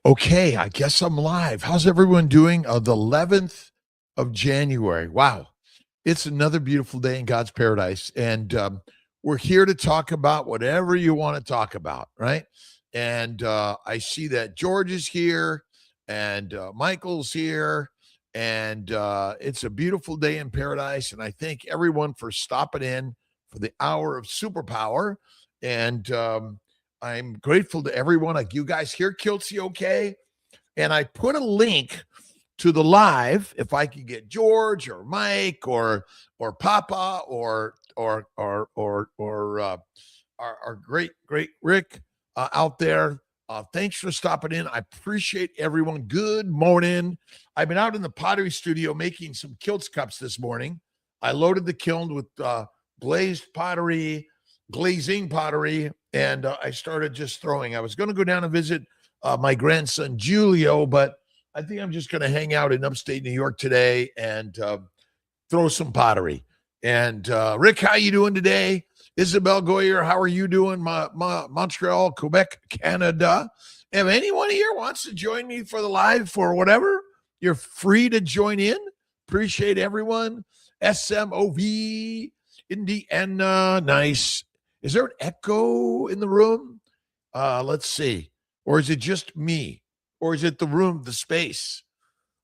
Okay, I guess I'm live. How's everyone doing? The 11th of January. Wow. It's another beautiful day in God's paradise. And we're here to talk about whatever you want to talk about, right? And I see that George is here and Michael's here. And it's a beautiful day in paradise. And I thank everyone for stopping in for the hour of superpower. And I'm grateful to everyone. Like, you guys hear kiltz okay? And I put a link to the live if I could get George or Mike or Papa or our great Rick out there. Thanks for stopping in. I appreciate everyone. Good morning. I've been out in the pottery studio making some kiltz cups this morning. I loaded the kiln with glazing pottery, and I started just throwing. I was going to go down and visit my grandson Julio, but I think I'm just going to hang out in upstate New York today and throw some pottery. And Rick, how you doing today? Isabel Goyer, how are you doing? Montreal, Quebec, Canada. If anyone here wants to join me for the live for whatever, you're free to join in. Appreciate everyone. SMOV, Indiana, nice. Is there an echo in the room? Let's see. Or is it just me? Or is it the room, the space?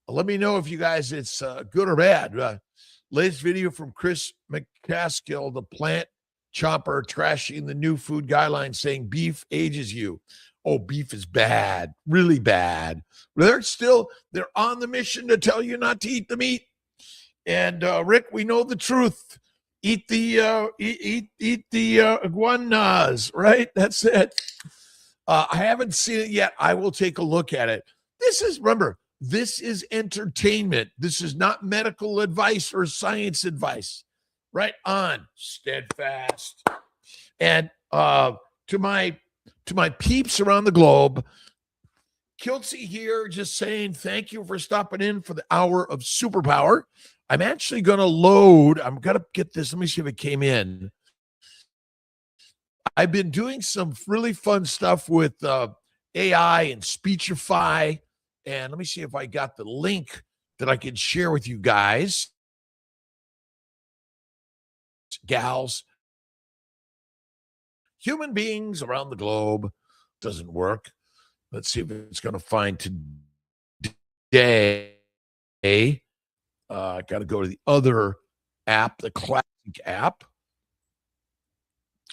Let me know if you guys, it's good or bad. Latest video from Chris McCaskill, the plant chopper, trashing the new food guidelines, saying beef ages you. Oh, beef is bad, really bad. They're on the mission to tell you not to eat the meat. And Rick, we know the truth. Eat the iguanas, right? That's it. I haven't seen it yet. I will take a look at it. Remember, this is entertainment. This is not medical advice or science advice. Right on, steadfast. And to my peeps around the globe, kiltz here, just saying thank you for stopping in for the hour of superpower. I'm actually going to load. I'm going to get this. Let me see if it came in. I've been doing some really fun stuff with AI and Speechify. And let me see if I got the link that I can share with you guys. Gals, human beings around the globe. Doesn't work. Let's see if it's going to find today. Got to go to the other app, the classic app.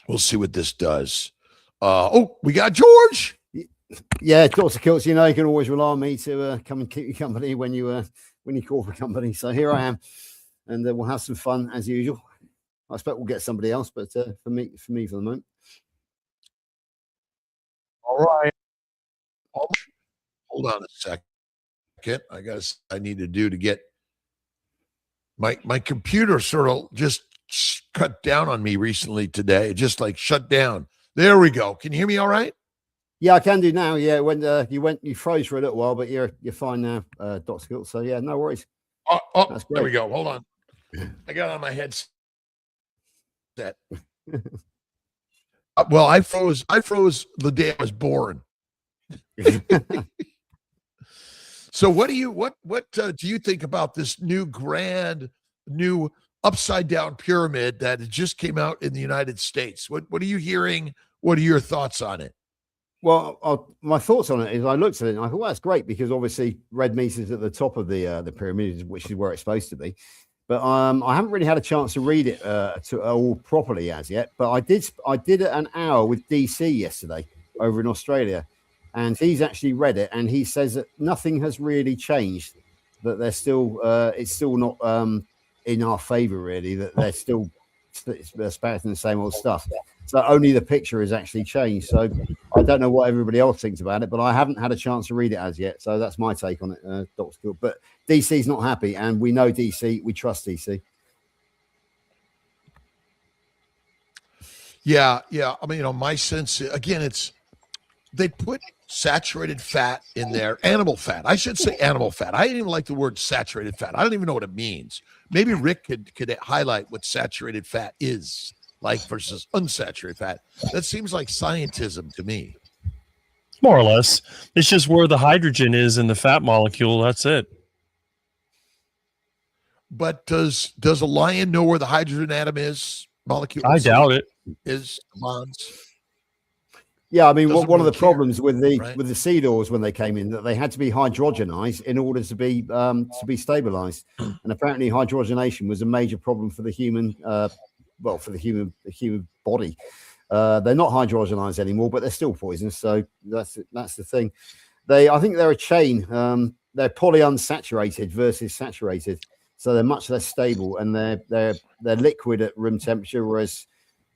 We'll see what this does. We got George. Yeah, Dr. Kiltz, you can always rely on me to come and keep you company when you call for company. So here I am, and we'll have some fun as usual. I expect we'll get somebody else, but for me for the moment. All right. Hold on a second. I need to do to get my computer sort of just cut down on me recently today. It just like shut down. There we go. Can you hear me all right? Yeah, I can do now. Yeah, when you froze for a little while, but you're fine now, Dr. Kiltz. So yeah, no worries. That's great. There we go. Hold on. I got on my headset. Well, I froze the day I was born. So what do you think about this new upside down pyramid that just came out in the United States? What are you hearing? What are your thoughts on it? Well, my thoughts on it is I looked at it and I thought, well, that's great because obviously red meat is at the top of the pyramid, which is where it's supposed to be. But I haven't really had a chance to read it all properly as yet. But I did an hour with DC yesterday over in Australia, and he's actually read it, and he says that nothing has really changed. That they're still it's still not in our favor really. That they're still spouting the same old stuff. So only the picture has actually changed. So I don't know what everybody else thinks about it, but I haven't had a chance to read it as yet. So that's my take on it, Dr. Kiltz. But DC's not happy, and we know DC. We trust DC. Yeah. I mean, my sense, again, they put saturated fat in there, animal fat. I should say animal fat. I didn't even like the word saturated fat. I don't even know what it means. Maybe Rick could highlight what saturated fat is like versus unsaturated fat. That seems like scientism to me. More or less. It's just where the hydrogen is in the fat molecule. That's it. But does a lion know where the hydrogen atom is? Molecule? I doubt it. Is bonds? Yeah, I mean, Doesn't one of really the problems with the right? with the sea doors when they came in, that they had to be hydrogenized in order to be stabilized, and apparently hydrogenation was a major problem for the human, for the human body. They're not hydrogenized anymore, but they're still poisonous. So that's the thing. I think they're a chain. They're polyunsaturated versus saturated, so they're much less stable, and they're liquid at room temperature, whereas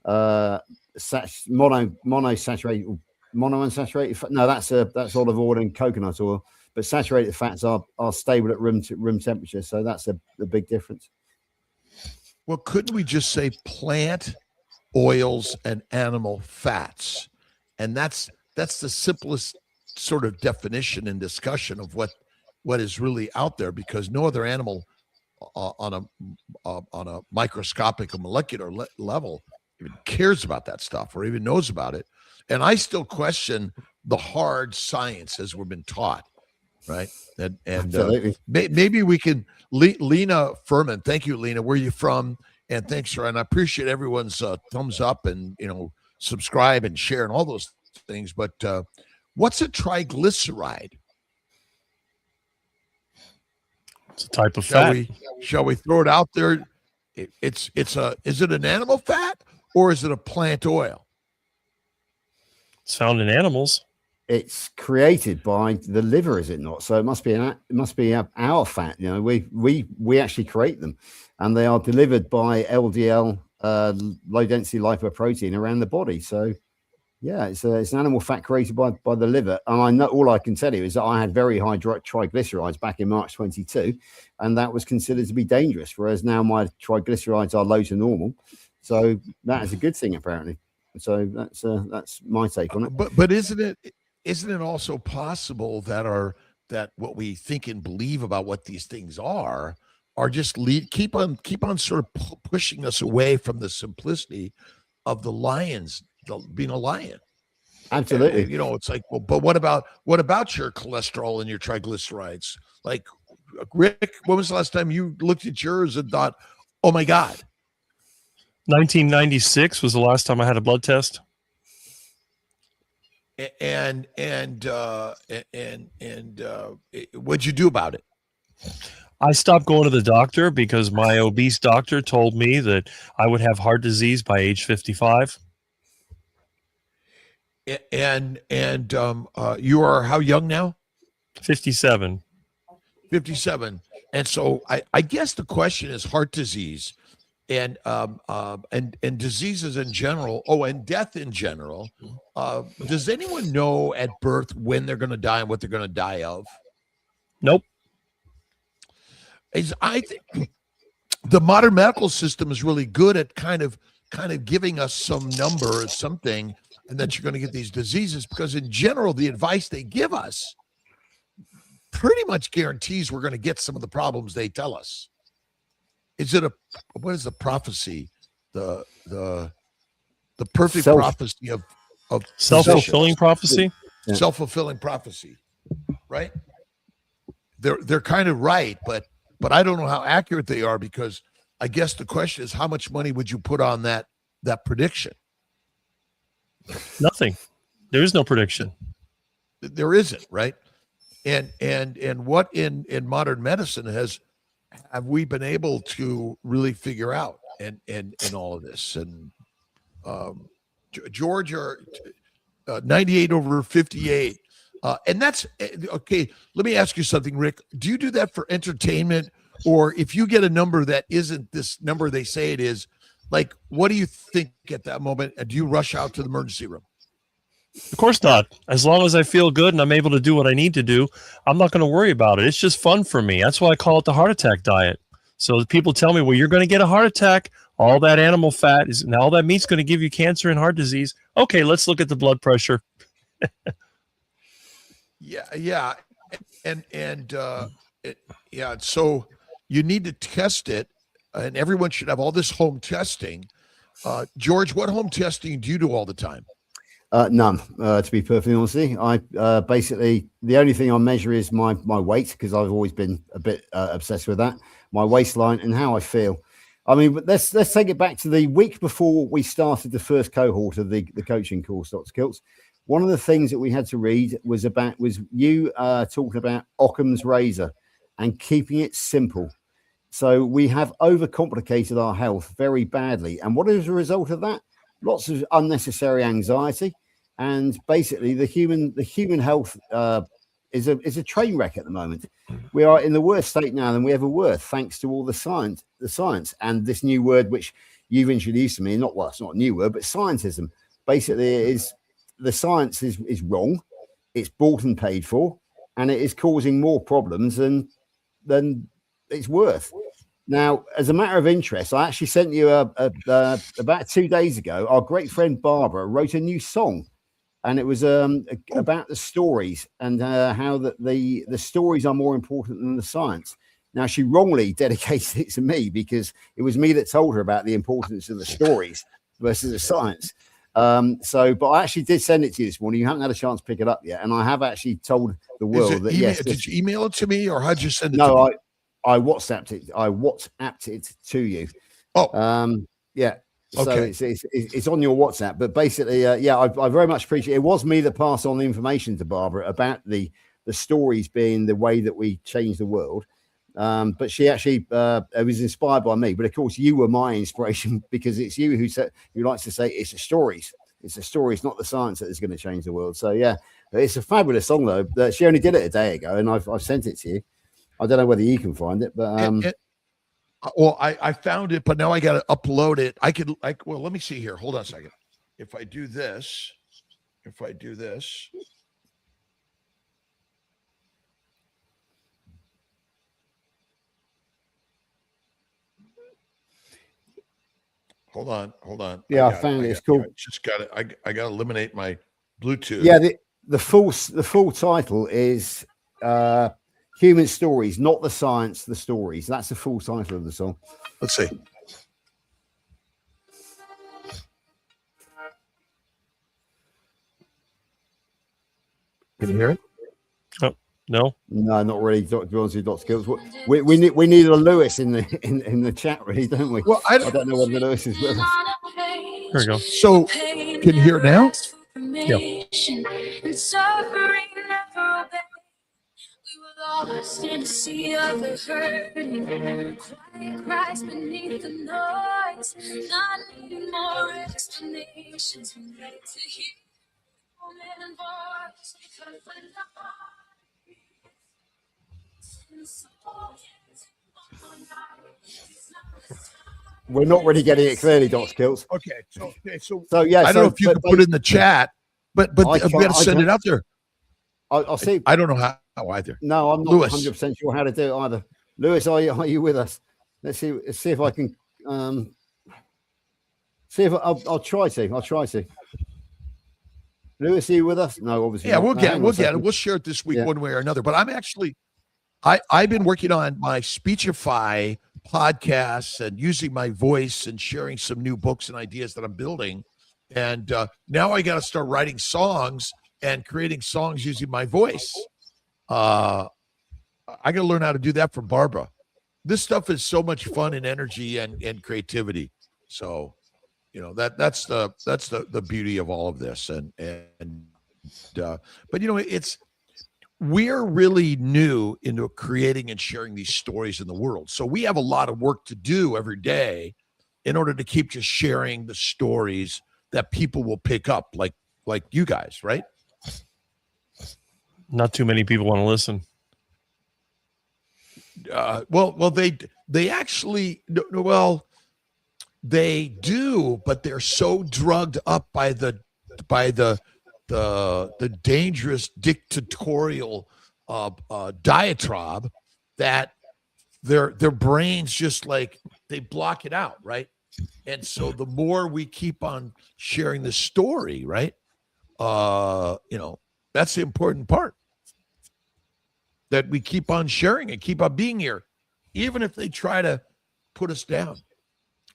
monounsaturated fat. No, that's olive oil and coconut oil. But saturated fats are stable at room temperature, so that's the big difference. Well, couldn't we just say plant oils and animal fats? And that's the simplest sort of definition and discussion of what is really out there, because no other animal on a microscopic or molecular level even cares about that stuff or even knows about it. And I still question the hard science as we've been taught, right? And maybe we can. Lena Furman, thank you, Lena. Where are you from? And thanks, sir. And I appreciate everyone's thumbs up and subscribe and share and all those things. But what's a triglyceride? It's a type of fat. Shall we throw it out there? Is it an animal fat or is it a plant oil? It's found in animals. It's created by the liver, is it not? So it must be our fat. We actually create them, and they are delivered by LDL, low density lipoprotein, around the body. So yeah, it's an animal fat created by the liver. And I know, all I can tell you is that I had very high triglycerides back in March 22, and that was considered to be dangerous. Whereas now my triglycerides are low to normal, so that is a good thing apparently. So that's my take on it. But isn't it also possible that what we think and believe about what these things are just keep on sort of pushing us away from the simplicity of the lions being a lion? Absolutely. And, it's like, well, but what about your cholesterol and your triglycerides? Like, Rick, when was the last time you looked at yours and thought, oh my God? 1996 was the last time I had a blood test. And what'd you do about it? I stopped going to the doctor because my obese doctor told me that I would have heart disease by age 55. And you are how young now? 57. 57. And so I guess the question is heart disease and diseases in general. Oh, and death in general. Does anyone know at birth when they're going to die and what they're going to die of? Nope. I think the modern medical system is really good at kind of giving us some number or something, and that you're going to get these diseases, because in general, the advice they give us pretty much guarantees we're going to get some of the problems they tell us. What is the prophecy? The perfect prophecy of self-fulfilling prophecy? Yeah. Self-fulfilling prophecy, right? They're kind of right, but I don't know how accurate they are, because I guess the question is, how much money would you put on that prediction? Nothing. There is no prediction. There isn't, right? And what in modern medicine have we been able to really figure out in all of this? And George, are 98 over 58. And that's okay. Let me ask you something, Rick. Do you do that for entertainment, or if you get a number that isn't this number they say it is, like, what do you think at that moment? Do you rush out to the emergency room? Of course not. As long as I feel good and I'm able to do what I need to do, I'm not going to worry about it. It's just fun for me. That's why I call it the heart attack diet. So people tell me, well, you're going to get a heart attack. All that animal fat is, now all that meat's going to give you cancer and heart disease. Okay, let's look at the blood pressure. Yeah. So you need to test it, and everyone should have all this home testing. George, what home testing do you do all the time? None, to be perfectly honest with you. I basically, the only thing I measure is my weight, because I've always been a bit obsessed with that, my waistline and how I feel. I mean, but let's take it back to the week before we started the first cohort of the coaching course, Dr. Kiltz. One of the things that we had to read was you talking about Occam's razor and keeping it simple. So we have overcomplicated our health very badly. And what is the result of that? Lots of unnecessary anxiety. And basically the human health is a train wreck at the moment. We are in the worst state now than we ever were, thanks to all the science and this new word, which you've introduced to me. It's not a new word, but scientism. Basically it is, the science is wrong. It's bought and paid for, and it is causing more problems than it's worth. Now, as a matter of interest, I actually sent you about 2 days ago. Our great friend Barbara wrote a new song, and it was about the stories and how the stories are more important than the science. Now, she wrongly dedicated it to me because it was me that told her about the importance of the stories versus the science. But I actually did send it to you this morning. You haven't had a chance to pick it up yet, and I have actually told the world that yes. Did you email it to me, or how'd you send it? No, I WhatsApped it. I WhatsApped it to you. Oh, yeah. So okay. it's on your WhatsApp. But basically, I very much appreciate it. It was me that passed on the information to Barbara about the stories being the way that we change the world. But she actually was inspired by me. But of course, you were my inspiration because it's you who likes to say it's the stories. It's the stories, not the science, that is going to change the world. So yeah, it's a fabulous song though. She only did it a day ago, and I've sent it to you. I don't know whether you can find it, but I found it, but now I got to upload it. Well, let me see here. Hold on a second. If I do this. Hold on. Yeah, I found it. It's cool. I got to eliminate my Bluetooth. Yeah, the full title is Human Stories, Not the Science, the Stories. That's the full title of the song. Let's see. Can you hear it? Oh, no, not really. To be honest with you, Dr. Kiltz, we need a Lewis in the chat, really, don't we? Well, I don't know whether Lewis is with us. here we go. So, can you hear it now? Yeah. Lost in a sea of hurting, quiet cries beneath the noise, not needing more explanations. To hear human voice, because when we're not really getting it clearly, Dr. Kiltz. Okay. So yeah, I don't know if you can put it in the chat, but I've got to send it out there. I'll see. I don't know how either. No, I'm not 100% sure how to do it either. Lewis, are you with us? Let's see if I can. See if I'll try to. Lewis, are you with us? No, obviously. Yeah, not. we'll get it. We'll share it this week one way or another. But I'm actually, I've been working on my Speechify podcasts and using my voice and sharing some new books and ideas that I'm building. And now I got to start writing songs and creating songs using my voice. I got to learn how to do that from Barbara. This stuff is so much fun and energy and creativity. So, that's the beauty of all of this. But we're really new into creating and sharing these stories in the world. So we have a lot of work to do every day in order to keep just sharing the stories that people will pick up, like you guys, right? Not too many people want to listen. Well, they actually, well, they do, but they're so drugged up by the dangerous dictatorial diatribe that their brains just they block it out, right? And so the more we keep on sharing the story, right? That's the important part. That we keep on sharing and keep on being here, even if they try to put us down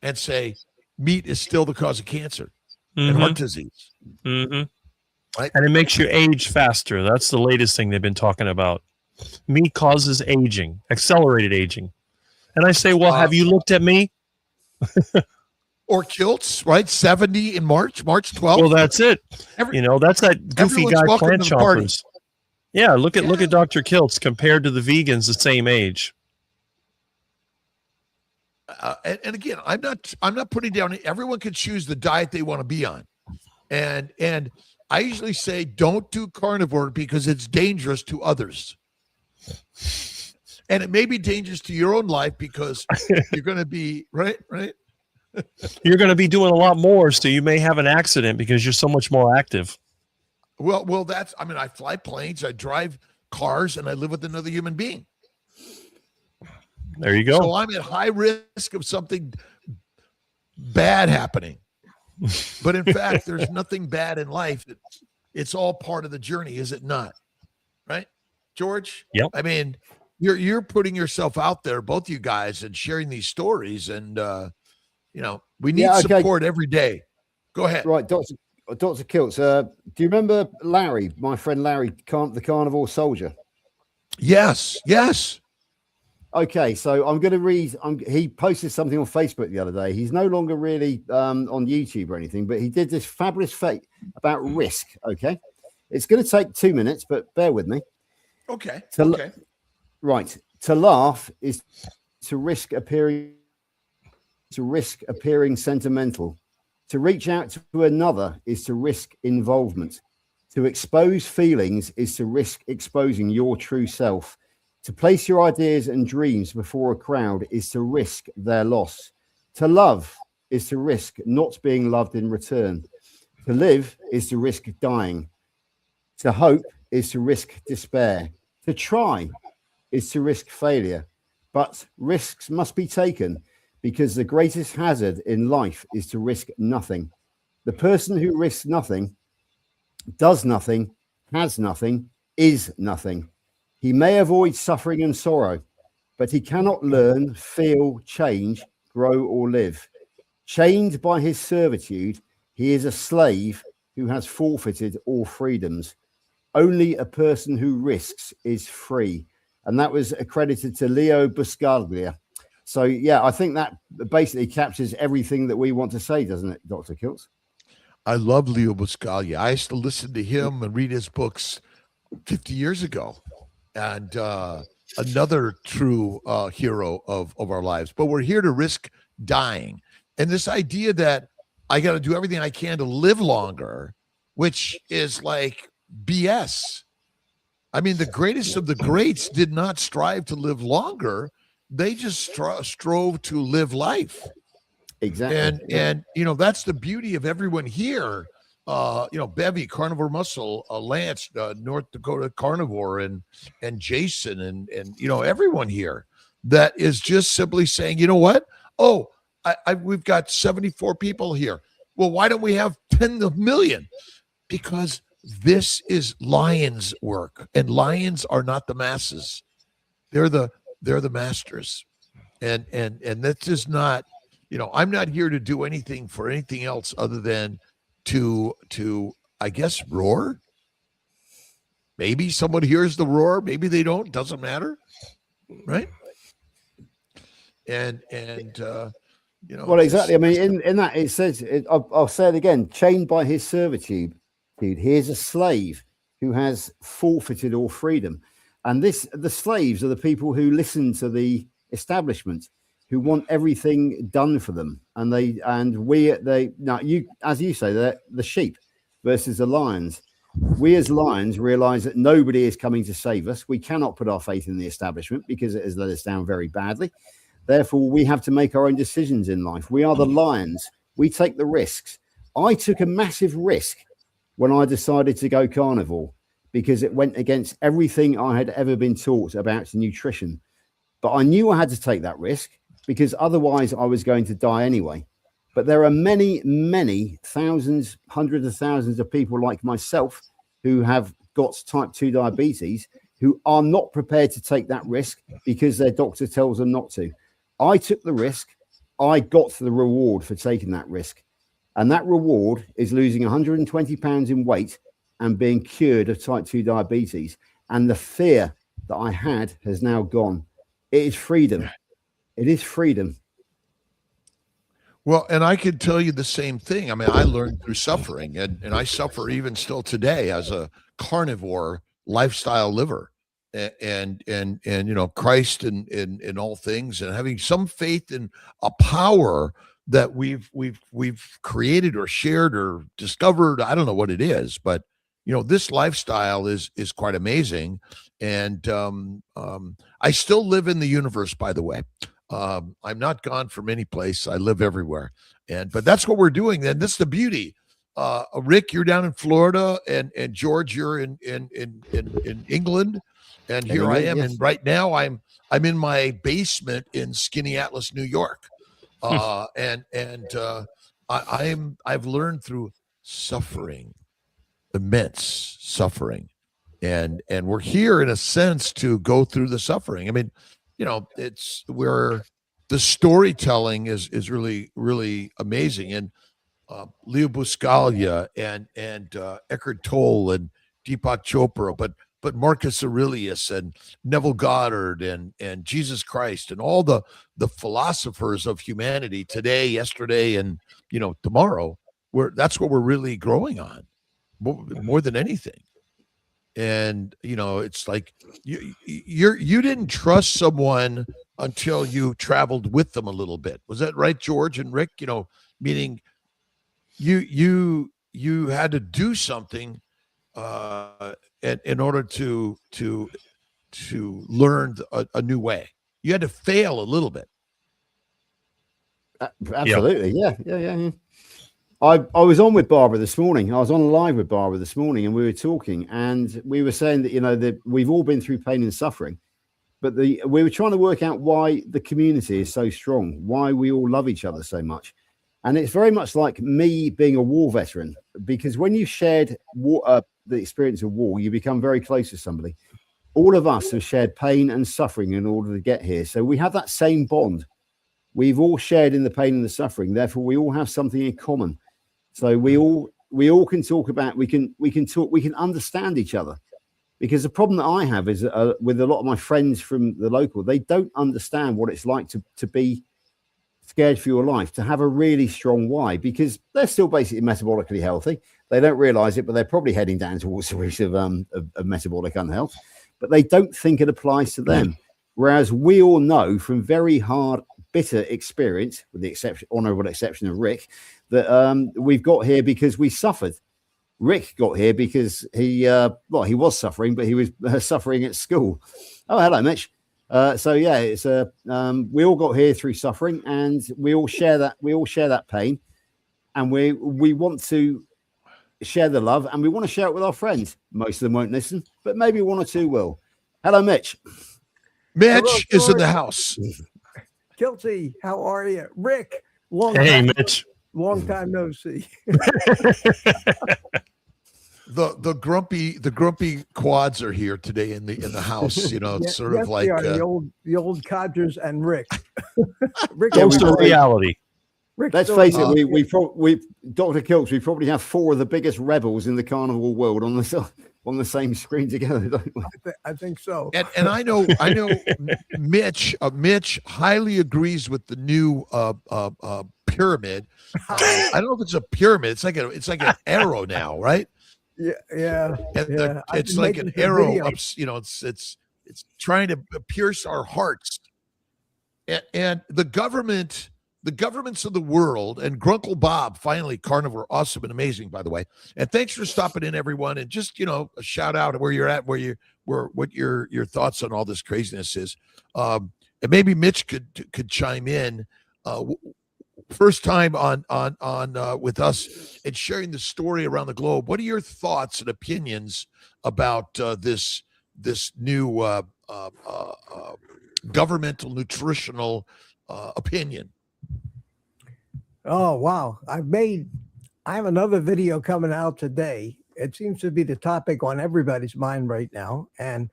and say meat is still the cause of cancer and heart disease. Mm-hmm. Right. And it makes you age faster. That's the latest thing they've been talking about. Meat causes aging, accelerated aging. And I say, well, have you looked at me? Or kiltz, right? 70 in March 12th. Well, that's it. Every- That's that goofy everyone's guy welcome plant to the party. chompers. Yeah, look at Dr. Kiltz compared to the vegans the same age. And again, I'm not putting down. Everyone can choose the diet they want to be on, and I usually say don't do carnivore because it's dangerous to others, and it may be dangerous to your own life because you're going to be right. You're going to be doing a lot more, so you may have an accident because you're so much more active. Well, that's. I mean, I fly planes, I drive cars, and I live with another human being. There you go. So I'm at high risk of something bad happening. But in fact, there's nothing bad in life. It's all part of the journey, is it not? Right, George? Yep. I mean, you're putting yourself out there, both you guys, and sharing these stories, and we need support every day. Go ahead. Right, Dr. Kiltz. Do you remember Larry, my friend Larry, the carnivore soldier? Yes. Okay, so I'm going to read. He posted something on Facebook the other day. He's no longer really on YouTube or anything, but he did this fabulous fact about risk. Okay, it's going to take 2 minutes, but bear with me. Okay. Right. To laugh is to risk appearing sentimental. To reach out to another is to risk involvement. To expose feelings is to risk exposing your true self. To place your ideas and dreams before a crowd is to risk their loss. To love is to risk not being loved in return. To live is to risk dying. To hope is to risk despair. To try is to risk failure. But risks must be taken because the greatest hazard in life is to risk nothing. The person who risks nothing, does nothing, has nothing, is nothing. He may avoid suffering and sorrow, but he cannot learn, feel, change, grow, or live. Chained by his servitude, he is a slave who has forfeited all freedoms. Only a person who risks is free. And that was accredited to Leo Buscaglia. So, yeah, I think that basically captures everything that we want to say, doesn't it, Dr. Kiltz? I love Leo Buscaglia. I used to listen to him and read his books 50 years ago. And another true hero of our lives. But we're here to risk dying. And this idea that I got to do everything I can to live longer, which is like BS. I mean, the greatest of the greats did not strive to live longer. They just strove to live life. Exactly. And that's the beauty of everyone here. Bevy, Carnivore Muscle, Lance, North Dakota Carnivore, and Jason, and everyone here that is just simply saying, you know what? Oh, we've got 74 people here. Well, why don't we have 10 million? Because this is lions' work, and lions are not the masses. They're the masters, and that's just not. I'm not here to do anything for anything else other than to I guess roar. Maybe someone hears the roar, maybe they don't, doesn't matter, right? And well, exactly. I mean, in that it says, I'll say it again, chained by his servitude, he is a slave who has forfeited all freedom. And the slaves are the people who listen to the establishment, who want everything done for them, and you, as you say, they're the sheep versus the lions. We as lions realize that nobody is coming to save us. We cannot put our faith in the establishment because it has let us down very badly. Therefore, we have to make our own decisions in life. We are the lions. We take the risks. I took a massive risk when I decided to go carnivore because it went against everything I had ever been taught about nutrition. But I knew I had to take that risk because otherwise I was going to die anyway. But there are many, many thousands, hundreds of thousands of people like myself who have got type 2 diabetes who are not prepared to take that risk because their doctor tells them not to. I took the risk. I got the reward for taking that risk. And that reward is losing 120 pounds in weight and being cured of type 2 diabetes. And the fear that I had has now gone. It is freedom. It is freedom. Well, and I could tell you the same thing. I mean, I learned through suffering, and I suffer even still today as a carnivore lifestyle liver. And you know, Christ in all things, and having some faith in a power that we've created or shared or discovered. I don't know what it is, but you know, this lifestyle is quite amazing. And I still live in the universe, by the way. I'm not gone from any place. I live everywhere. But that's what we're doing. And this is the beauty. Rick, you're down in Florida, and George, you're in England. And here I am. Yes. And right now I'm in my basement in Skinny Atlas, New York. I've learned through suffering, immense suffering. And we're here in a sense to go through the suffering. I mean, you know, it's where the storytelling is really, really amazing. And Leo Buscaglia and Eckhart Tolle and Deepak Chopra, but Marcus Aurelius and Neville Goddard and Jesus Christ and all the philosophers of humanity today, yesterday, and you know, tomorrow. That's what we're really growing on, more than anything. And you know, it's like you didn't trust someone until you traveled with them a little bit. Was that right, George and Rick? You know, meaning you had to do something in order to learn a new way. You had to fail a little bit. Absolutely. Yeah. I was on with Barbara this morning. I was on live with Barbara this morning, and we were talking, and we were saying that, you know, that we've all been through pain and suffering, but we were trying to work out why the community is so strong, why we all love each other so much. And it's very much like me being a war veteran, because when you shared the experience of war, you become very close to somebody. All of us have shared pain and suffering in order to get here. So we have that same bond. We've all shared in the pain and the suffering. Therefore, we all have something in common. So we all can talk about, we can understand each other. Because the problem that I have is with a lot of my friends from the local, they don't understand what it's like to be scared for your life, to have a really strong why, because they're still basically metabolically healthy. They don't realize it, but they're probably heading down towards the risk of metabolic unhealth, but they don't think it applies to them. Whereas we all know from very hard, bitter experience, with the honorable exception of Rick, that we've got here because we suffered. Rick got here because he was suffering, but he was suffering at school. Oh, hello, Mitch. So yeah, it's we all got here through suffering, and we all share that. We all share that pain, and we want to share the love, and we want to share it with our friends. Most of them won't listen, but maybe one or two will. Hello, Mitch. Mitch is in the house. Kiltz, how are you? Rick, Mitch. Long time no see. The grumpy quads are here today in the house. You know, it's sort of like the old codgers and Rick. Rick, close to reality. Let's face it, we Dr. Kiltz, we probably have four of the biggest rebels in the carnival world on the same screen together, don't we? I think so. And I know Mitch highly agrees with the new pyramid. I don't know if it's a pyramid. It's like an arrow now, right? Yeah. And it's like an arrow up, you know, it's trying to pierce our hearts. And the governments of the world, and Grunkle Bob, finally, carnivore, awesome and amazing, by the way. And thanks for stopping in, everyone. And just, you know, a shout out where you're at, what your thoughts on all this craziness is. And maybe Mitch could chime in. First time on with us and sharing the story around the globe. What are your thoughts and opinions about this new governmental nutritional opinion? Oh, wow. I have another video coming out today. It seems to be the topic on everybody's mind right now. And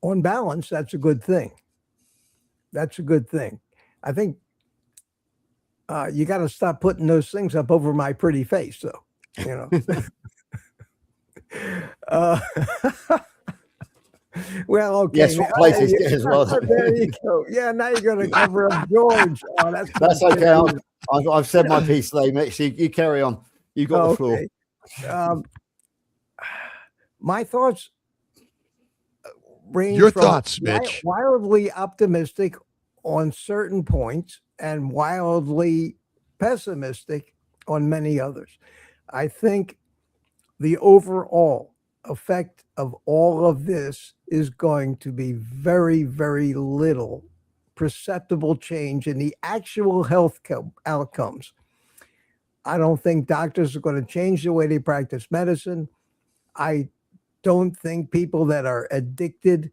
on balance, that's a good thing. That's a good thing. I think you got to stop putting those things up over my pretty face, though. You know, Uh, well, okay. Yes, what place is good as well. There you go. Yeah, now you're going to cover up George. Oh, That's okay. I've said my piece today, Mitch. You carry on. You got the floor. My thoughts range Your from thoughts, Mitch. wildly optimistic on certain points and wildly pessimistic on many others. I think the overall effect of all of this is going to be very, very little perceptible change in the actual health outcomes. I don't think doctors are going to change the way they practice medicine. I don't think people that are addicted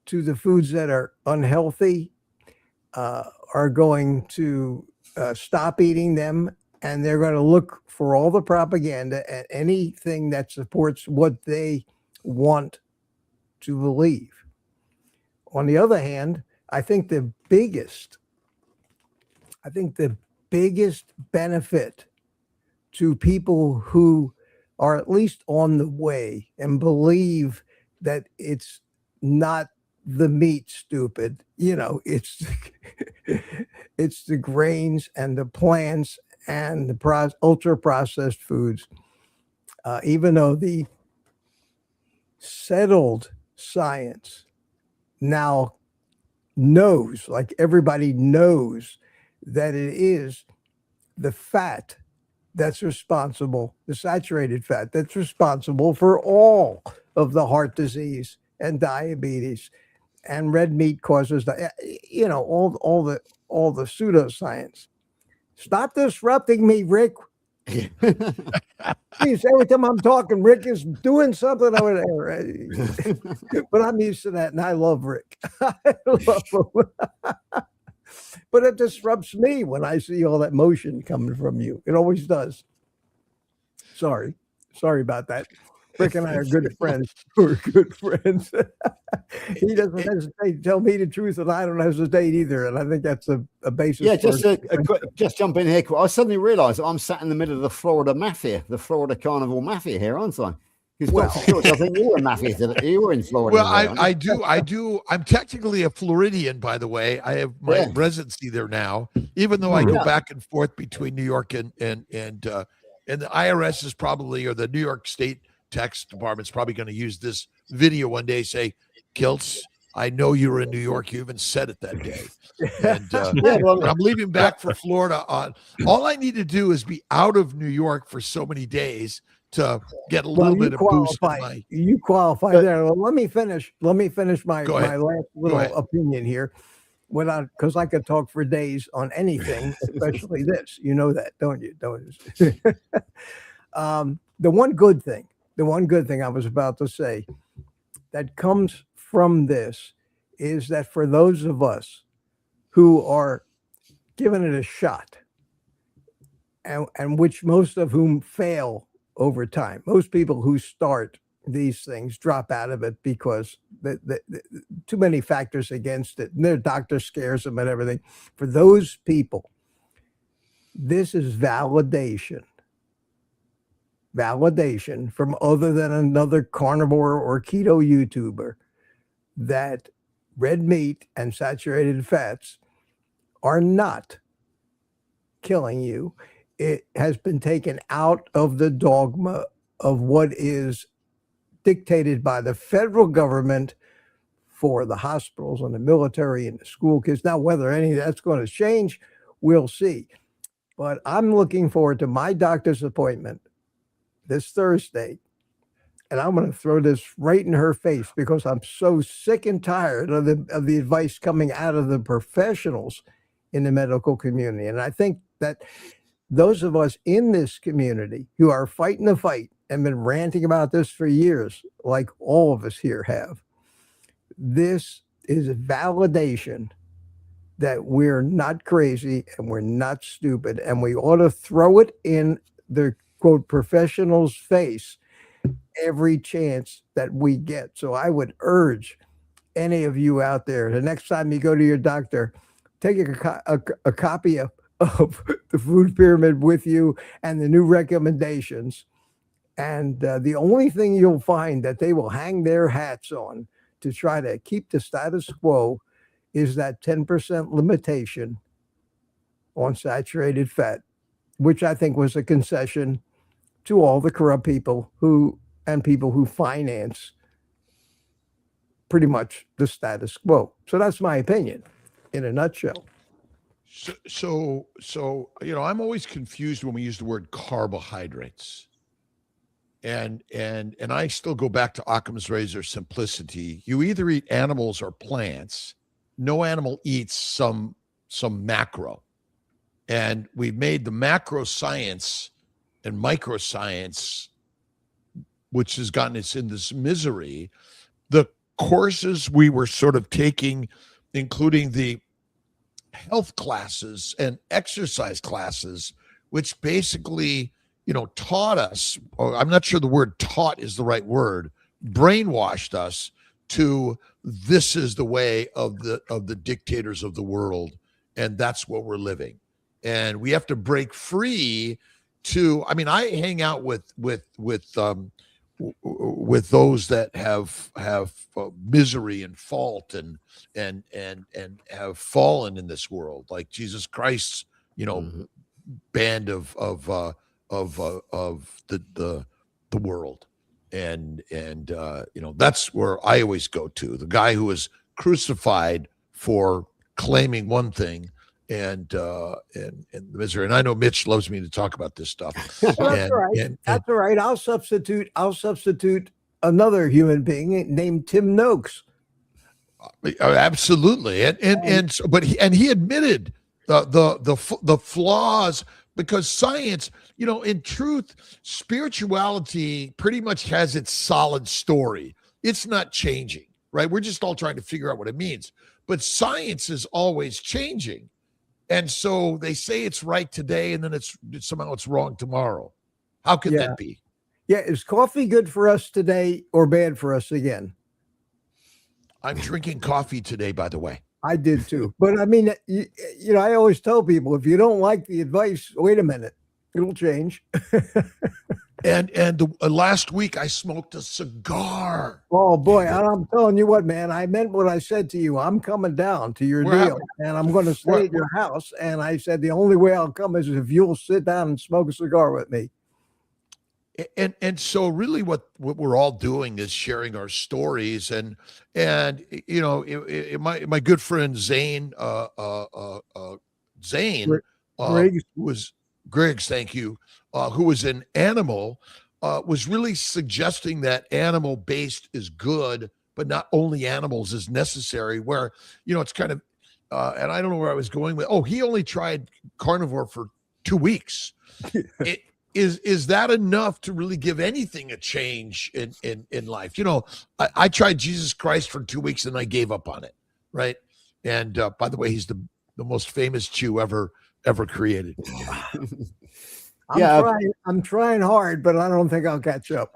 to the foods that are unhealthy are going to stop eating them, and they're going to look for all the propaganda and anything that supports what they want to believe. On the other hand, I think the biggest benefit to people who are at least on the way and believe that it's not the meat, stupid, it's it's the grains and the plants and the ultra processed foods, even though the settled science now knows, like everybody knows, that it is the fat that's responsible, the saturated fat that's responsible for all of the heart disease and diabetes, and red meat causes all the pseudoscience. Stop disrupting me, Rick. Please, every time I'm talking, Rick is doing something over there. But I'm used to that, and I love Rick. I love him. But it disrupts me when I see all that motion coming from you. It always does. Sorry about that. Rick and I are good friends. We're good friends. He doesn't hesitate to tell me the truth, and I don't hesitate either. And I think that's a basis. Yeah, just jump in here. I suddenly realised I'm sat in the middle of the Florida mafia, the Florida Carnival mafia here, aren't I? Because I think you were mafia. You were in Florida. Well, I do. I'm technically a Floridian, by the way. I have my residency there now, even though I go back and forth between New York and the IRS is probably, or the New York State Tax Department's probably going to use this video one day. Say, Kiltz, I know you were in New York. You even said it that day. And I'm leaving back for Florida. All I need to do is be out of New York for so many days to get a little bit of boost. You qualify there. Well, let me finish my last little opinion here, because I could talk for days on anything, especially this. You know that, don't you? The one good thing I was about to say that comes from this is that for those of us who are giving it a shot, and which most of whom fail over time, most people who start these things drop out of it because the too many factors against it, and their doctor scares them and everything. For those people, this is validation from other than another carnivore or keto YouTuber that red meat and saturated fats are not killing you. It has been taken out of the dogma of what is dictated by the federal government for the hospitals and the military and the school kids. Now, whether any of that's going to change, we'll see. But I'm looking forward to my doctor's appointment this Thursday, and I'm going to throw this right in her face because I'm so sick and tired of the advice coming out of the professionals in the medical community. And I think that those of us in this community who are fighting the fight and been ranting about this for years, like all of us here have, this is a validation that we're not crazy and we're not stupid, and we ought to throw it in the quote professional's face every chance that we get. So I would urge any of you out there, the next time you go to your doctor, take a copy of the food pyramid with you and the new recommendations, And the only thing you'll find that they will hang their hats on to try to keep the status quo is that 10% limitation on saturated fat, which I think was a concession to all the corrupt people who finance pretty much the status quo. So that's my opinion in a nutshell. So I'm always confused when we use the word carbohydrates. And I still go back to Occam's razor simplicity. You either eat animals or plants. No animal eats some macro. And we've made the macro science and microscience, which has gotten us in this misery. The courses we were sort of taking, including the health classes and exercise classes, which basically, taught us, or I'm not sure the word taught is the right word, brainwashed us to this is the way of the dictators of the world, and that's what we're living. And we have to break free to, I hang out with those that have misery and fault and have fallen in this world, like Jesus Christ's, band of the world. And that's where I always go to, the guy who was crucified for claiming one thing and the misery. And I know Mitch loves me to talk about this stuff. That's all right. I'll substitute another human being named Tim Noakes. Absolutely. But he admitted the flaws, because science, in truth, spirituality pretty much has its solid story. It's not changing, right? We're just all trying to figure out what it means. But science is always changing. And so they say it's right today, and then somehow it's wrong tomorrow. How can that be? Yeah. Is coffee good for us today or bad for us again? I'm drinking coffee today, by the way. I did too. But I always tell people, if you don't like the advice, wait a minute, it'll change. And last week I smoked a cigar. Oh boy, I'm telling you what, man, I meant what I said to you. I'm coming down to your deal, and I'm going to stay at your house. And I said the only way I'll come is if you'll sit down and smoke a cigar with me. And so really what we're all doing is sharing our stories, and my good friend Zane Griggs, thank you, who was an animal, was really suggesting that animal based is good, but not only animals is necessary, where it's kind of and I don't know where I was going with. He only tried carnivore for 2 weeks. Is that enough to really give anything a change in life? I tried Jesus Christ for 2 weeks and I gave up on it, right? And by the way, he's the most famous Jew ever created. I'm trying hard, but I don't think I'll catch up.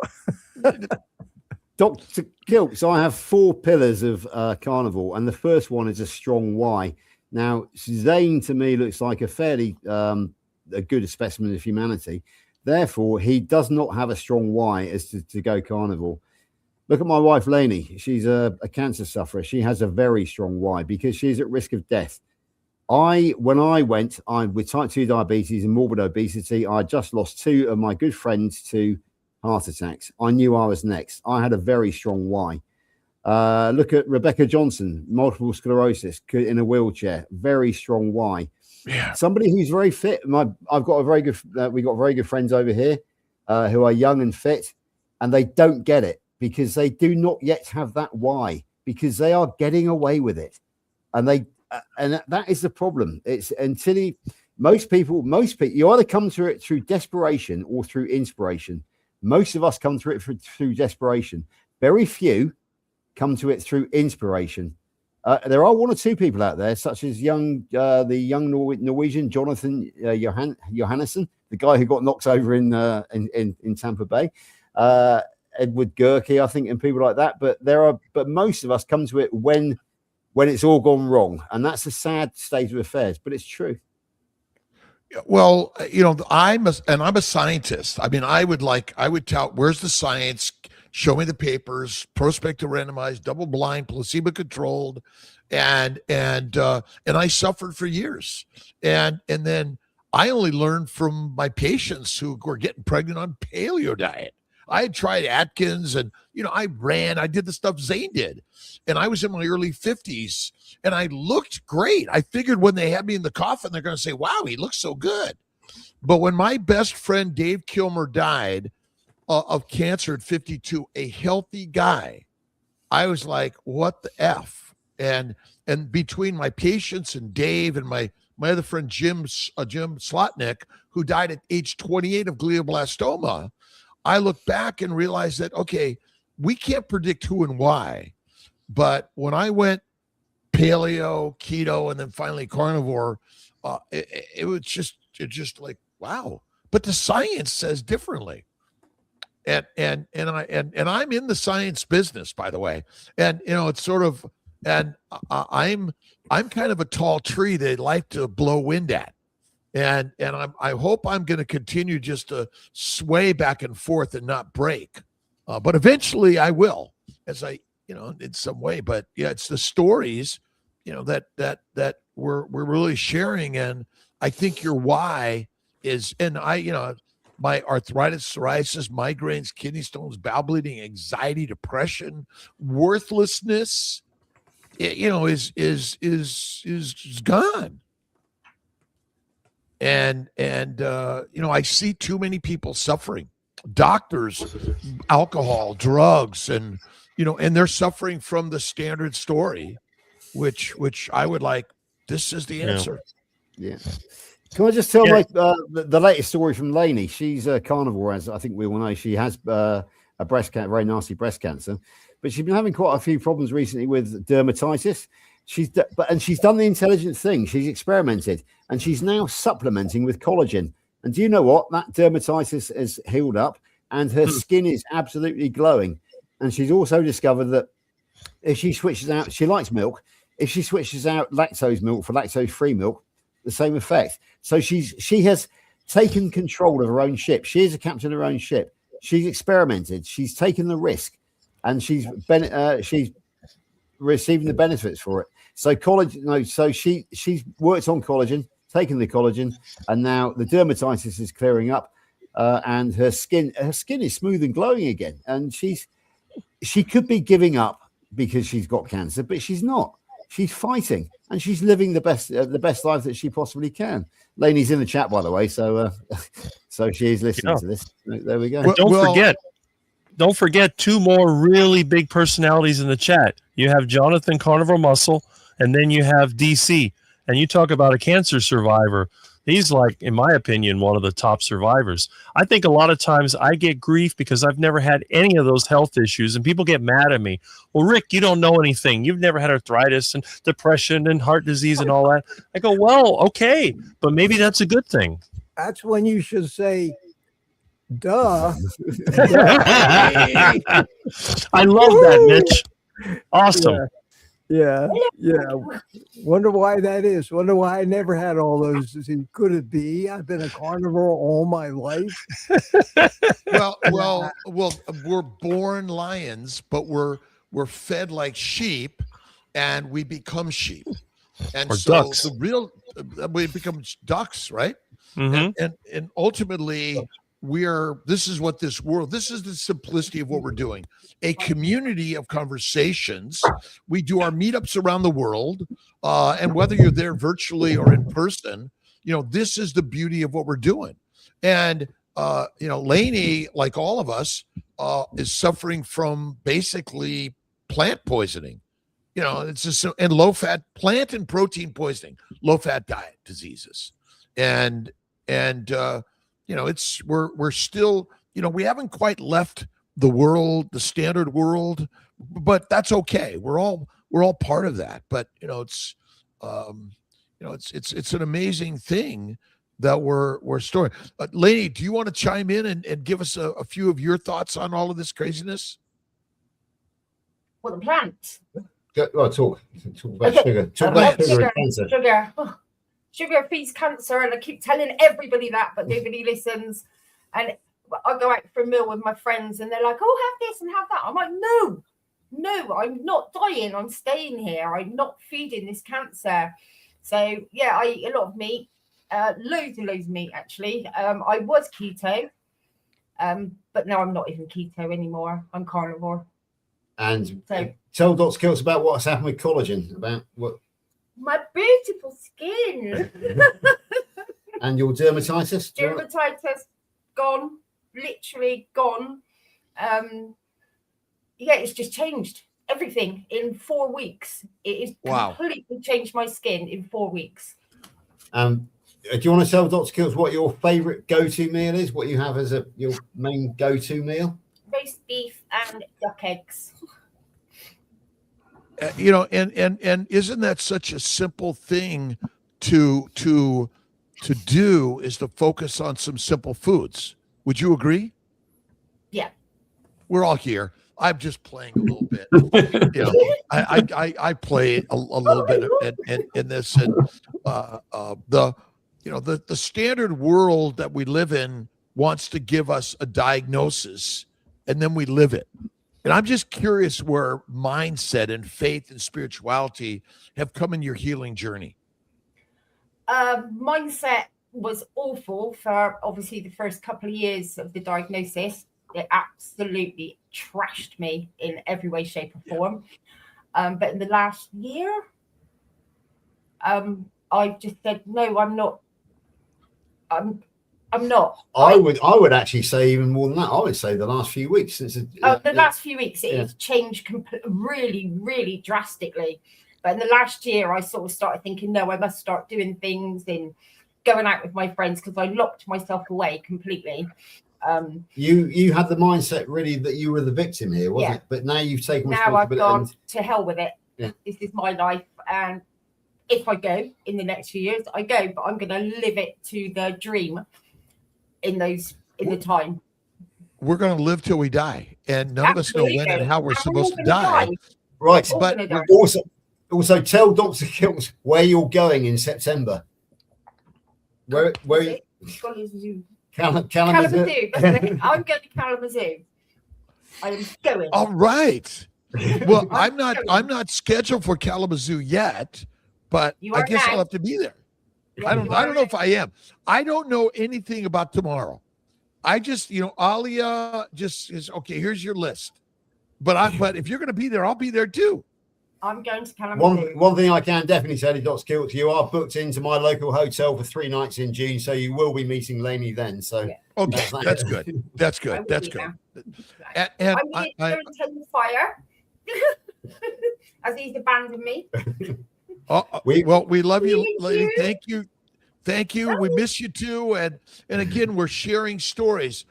Dr. Kiltz, I have 4 pillars of carnivore, and the first one is a strong why. Now, Zane to me looks like a fairly a good specimen of humanity. Therefore, he does not have a strong why as to go carnivore. Look at my wife, Lainey. She's a cancer sufferer. She has a very strong why, because she's at risk of death. When I went with type 2 diabetes and morbid obesity, I just lost 2 of my good friends to heart attacks. I knew I was next. I had a very strong why. Look at Rebecca Johnson, multiple sclerosis, in a wheelchair. Very strong why. Yeah. Somebody who's very fit. We got very good friends over here who are young and fit, and they don't get it because they do not yet have that why, because they are getting away with it, and that is the problem. It's most people, you either come to it through desperation or through inspiration. Most of us come through it through desperation. Very few come to it through inspiration. There are 1 or 2 people out there, such as the young Norwegian Jonathan Johannesson, the guy who got knocked over in Tampa Bay, Edward Gerke, I think, and people like that. But most of us come to it when it's all gone wrong, and that's a sad state of affairs. But it's true. Well, I'm a scientist. I mean, I would tell, where's the science? Show me the papers, prospective, randomized, double blind, placebo controlled, and I suffered for years, and then I only learned from my patients who were getting pregnant on paleo diet. I had tried Atkins, and I did the stuff Zane did, and I was in my early 50s, and I looked great. I figured when they had me in the coffin, they're going to say, "Wow, he looks so good." But when my best friend Dave Kilmer died of cancer at 52, a healthy guy, I was like, "What the f?" And between my patients and Dave and my other friend Jim Slotnick, who died at age 28 of glioblastoma, I look back and realize that, okay, we can't predict who and why, but when I went paleo, keto, and then finally carnivore, it was just like, wow. But the science says differently. And I'm in the science business, by the way. And it's sort of, and I'm kind of a tall tree they like to blow wind at. And I hope I'm going to continue just to sway back and forth and not break. But eventually I will, as I, in some way. But yeah, it's the stories, that we're really sharing. And I think your why is, and my arthritis, psoriasis, migraines, kidney stones, bowel bleeding, anxiety, depression, worthlessness, is gone. And I see too many people suffering. Doctors, alcohol, drugs, and they're suffering from the standard story, which I would like. This is the answer. Yeah. Can I just tell the latest story from Lainey? She's a carnivore, as I think we all know. She has a very nasty breast cancer, but she's been having quite a few problems recently with dermatitis. She's done the intelligent thing. She's experimented, and she's now supplementing with collagen. And do you know what? That dermatitis has healed up, and her skin is absolutely glowing. And she's also discovered that if she switches out, she likes milk. If she switches out lactose milk for lactose-free milk, the same effect. So she has taken control of her own ship. She is a captain of her own ship. She's experimented. She's taken the risk, and she's receiving the benefits for it. So she's worked on collagen, taken the collagen, and now the dermatitis is clearing up, and her skin is smooth and glowing again. And she could be giving up because she's got cancer, but she's not. She's fighting, and she's living the best life that she possibly can. Lainey's in the chat, by the way, so she is listening to this. There we go. Don't forget two more really big personalities in the chat. You have Jonathan Carnivore Muscle, and then you have DC. And you talk about a cancer survivor. He's like, in my opinion, one of the top survivors. I think a lot of times I get grief because I've never had any of those health issues, and people get mad at me. Well, Rick, you don't know anything. You've never had arthritis and depression and heart disease and all that. I go, well, okay, but maybe that's a good thing. That's when you should say, duh. I love that, Mitch. Awesome. Yeah. Wonder why that is. Wonder why I never had all those. Could it be I've been a carnivore all my life? Well, we're born lions, but we're fed like sheep, and we become sheep. And or so ducks. we become ducks, right? Mm-hmm. And ultimately this is the simplicity of what we're doing. A community of conversations. We do our meetups around the world. And whether you're there virtually or in person, this is the beauty of what we're doing. And, Lainey, like all of us, is suffering from basically plant poisoning. It's just, and low-fat plant and protein poisoning, low-fat diet diseases. And we're still, we haven't quite left the standard world, but that's okay. We're all part of that. But it's an amazing thing that we're storing. Lainey, do you want to chime in and give us a few of your thoughts on all of this craziness? Well, the plants. Talk about Okay. sugar. Talk about sugar and cancer. Sugar. Oh, sugar feeds cancer, and I keep telling everybody that, but nobody listens. And I go out for a meal with my friends, and they're like, "Oh, have this and have that." I'm like, "No, I'm not dying. I'm staying here. I'm not feeding this cancer." So yeah, I eat a lot of meat, loads and loads of meat actually. I was keto, but now I'm not even keto anymore. I'm carnivore. And So tell Dr. Kiltz about what's happened with collagen, about what my beautiful skin, and your dermatitis. dermatitis gone, literally gone. Yeah, it's just changed everything in 4 weeks. It is completely changed my skin in 4 weeks. Do you want to tell Dr. Kiltz what your favorite go-to meal is? What you have as your main go-to meal? Roast beef and duck eggs. You know, and isn't that such a simple thing to do, is to focus on some simple foods? Would you agree? Yeah. We're all here. I'm just playing a little bit. You know, I play a little bit in this, and the standard world that we live in wants to give us a diagnosis, and then we live it. And I'm just curious where mindset and faith and spirituality have come in your healing journey. Mindset was awful for obviously the first couple of years of the diagnosis. It absolutely trashed me in every way, shape, or form. But in the last year, I just said, no, I'm not. I'm not. I would actually say even more than that. I would say the last few weeks since last few weeks it has changed really, really drastically. But in the last year, I sort of started thinking, no, I must start doing things and going out with my friends, because I locked myself away completely. You had the mindset really that you were the victim here, wasn't it? But now you've taken responsibility. Now I've gone to hell with it. Yeah. This is my life, and if I go in the next few years, I go, but I'm going to live it to the dream in the time. We're going to live till we die, and none of us know when and how we're supposed to die. Right, but also tell Dr. Kiltz where you're going in September. Where Kalamazoo. Kalamazoo. I'm going to Kalamazoo. I am going. All right. Well, I'm not scheduled for Kalamazoo yet, but I guess I'll have to be there. Yeah, I don't know if I am. I don't know anything about tomorrow. I just, Alia just is okay. Here's your list. But if you're going to be there, I'll be there too. I'm going to Kalamazoo. One thing I can definitely say to Dr. Kiltz, you are booked into my local hotel for 3 nights in June, so you will be meeting Lainey then. So okay, that's good. That's good. That's good. And I'm going to take the fire, as he's abandoned me. We love you, lady. Thank you. We miss you too. And again, we're sharing stories.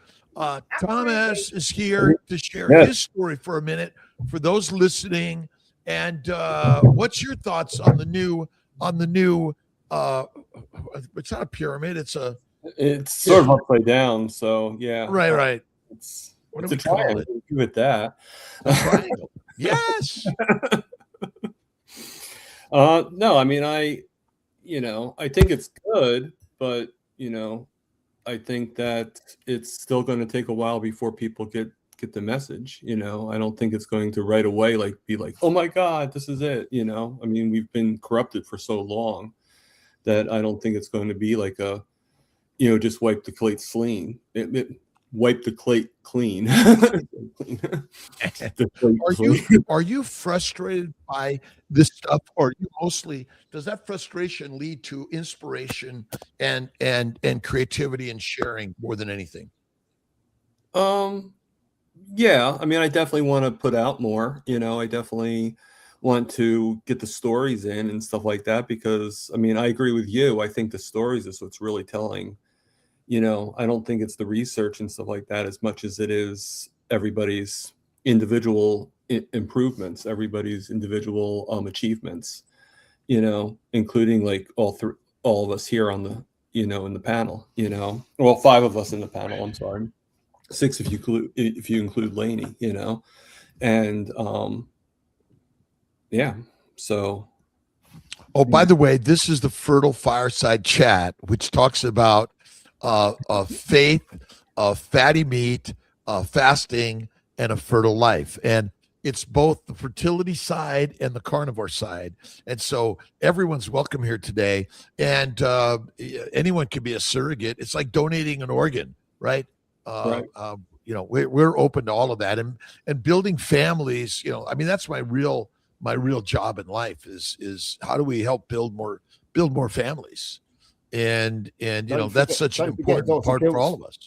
Thomas is here to share his story for a minute for those listening. And what's your thoughts on the new? It's not a pyramid. It's sort of upside down. So yeah. Right. It's a triangle. Give it that. A triangle. Yes. No, I mean, I think it's good, but I think that it's still going to take a while before people get the message. I don't think it's going to right away be like, oh my God, this is it. I mean, we've been corrupted for so long that I don't think it's going to be like a, just wipe the slate clean. Wipe the plate clean. Are you frustrated by this stuff, or does that frustration lead to inspiration and creativity and sharing more than anything? Yeah, I mean, I definitely want to put out more. I definitely want to get the stories in and stuff like that, because I mean, I agree with you. I think the stories is what's really telling. I don't think it's the research and stuff like that as much as it is everybody's individual improvements, everybody's individual achievements, including like all of us here on the, in the panel, well, 5 of us in the panel, I'm sorry, 6 if you include Lainey, and yeah, so. Oh, by the way, this is the Fertile Fireside Chat, which talks about faith, fatty meat, fasting, and a fertile life. And it's both the fertility side and the carnivore side. And so everyone's welcome here today. And anyone can be a surrogate. It's like donating an organ, right? Right. We're open to all of that, and building families. I mean, that's my real job in life is how do we help build more families, and that's such an important part for all of us.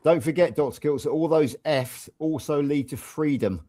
Don't forget, Dr. Kiltz, that all those F's also lead to freedom.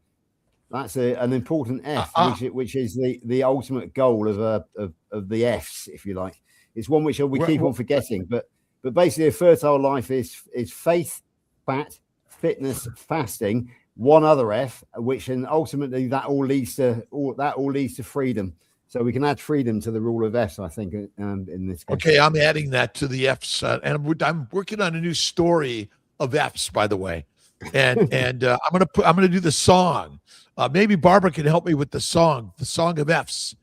That's an important F, which is the ultimate goal of the F's, if you like. It's one which we keep on forgetting, but basically a fertile life is faith, fat, fitness, fasting, one other F, which and ultimately that all leads to freedom. So we can add freedom to the rule of F's, I think, in this case. Okay, I'm adding that to the F's, and I'm working on a new story of F's, by the way, and I'm gonna do the song. Maybe Barbara can help me with the song of F's.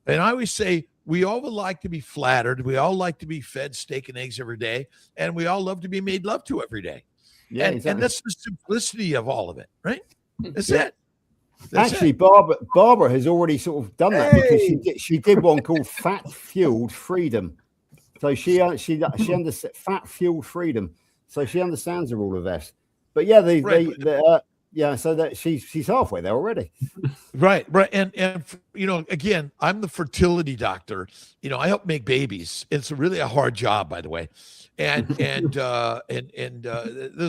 And I always say we all would like to be flattered. We all like to be fed steak and eggs every day, and we all love to be made love to every day. Yeah, and that's the simplicity of all of it, right? That's it. Actually, Barbara has already sort of done that because she did one called Fat Fueled Freedom. So she understands fat fueled freedom. So she understands the rule of F. But yeah, so that she's halfway there already. Right. And again, I'm the fertility doctor. I help make babies. It's really a hard job, by the way. And there's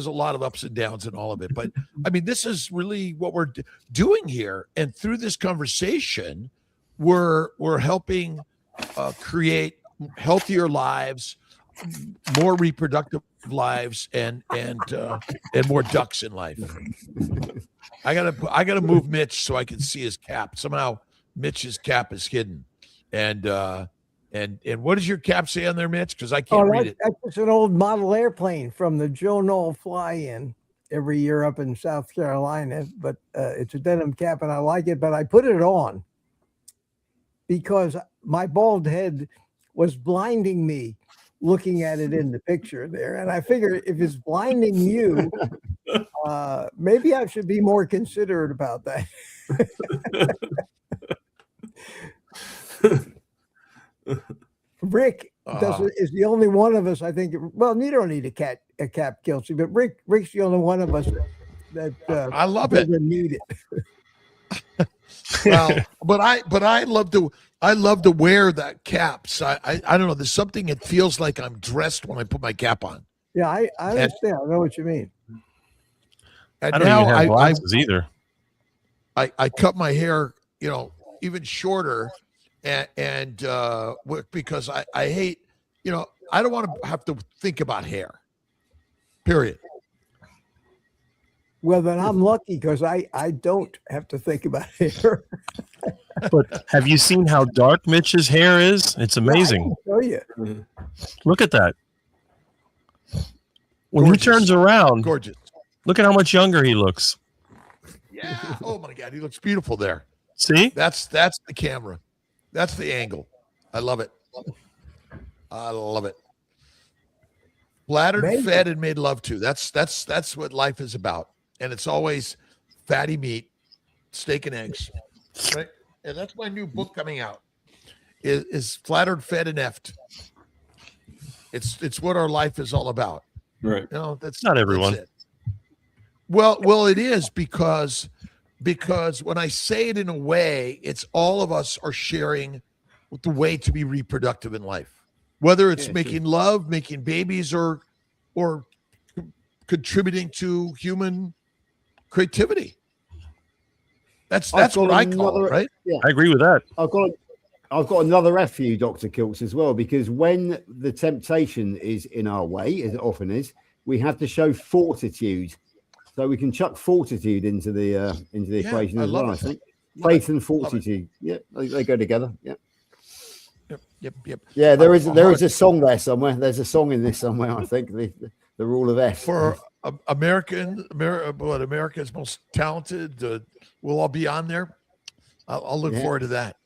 a lot of ups and downs in all of it. But I mean, this is really what we're doing here. And through this conversation, we're helping create healthier lives, more reproductive lives, and more ducks in life. I gotta move Mitch so I can see his cap. Somehow Mitch's cap is hidden. And what does your cap say on there, Mitch? Because I can't read it. That's just an old model airplane from the Joe Knoll fly-in every year up in South Carolina. But it's a denim cap, and I like it. But I put it on because my bald head was blinding me looking at it in the picture there. And I figured if it's blinding you, maybe I should be more considerate about that. Rick is the only one of us, I think. Well, you don't need a cap, Kelsey, but Rick's the only one of us that I love it. Need it. Well, but I love to wear that cap. So I don't know. There's something. It feels like I'm dressed when I put my cap on. Yeah, I understand. I know what you mean. And I don't now even have glasses either. I cut my hair, even shorter, and because I hate, I don't want to have to think about hair. Period. Well, then I'm lucky because I don't have to think about hair. But have you seen how dark Mitch's hair is? It's amazing. I can show you. Look at that. When Gorgeous. he turns around, Gorgeous. look at how much younger he looks. Yeah. Oh my God, he looks beautiful there. See? That's the camera. That's the angle. I love it. I love it. Flattered, Amazing. fed, and made love to. That's what life is about. And it's always fatty meat, steak and eggs. Right? And that's my new book coming out. Is flattered, fed, and effed. It's what our life is all about. Right. That's not everyone. That's it. Well, it is because when I say it in a way, it's all of us are sharing the way to be reproductive in life, whether it's making love, making babies, or contributing to human creativity. That's what I call it, right? Yeah. I agree with that. I've got another F for you, Dr. Kiltz, as well, because when the temptation is in our way, as it often is, we have to show fortitude. So we can chuck fortitude into the equation as well, I think. Faith and fortitude. Yeah, they go together. Yeah. Yep. Yeah, there is a song there somewhere. There's a song in this somewhere, I think, the rule of F. For America's most talented, we'll all be on there. I'll look forward to that.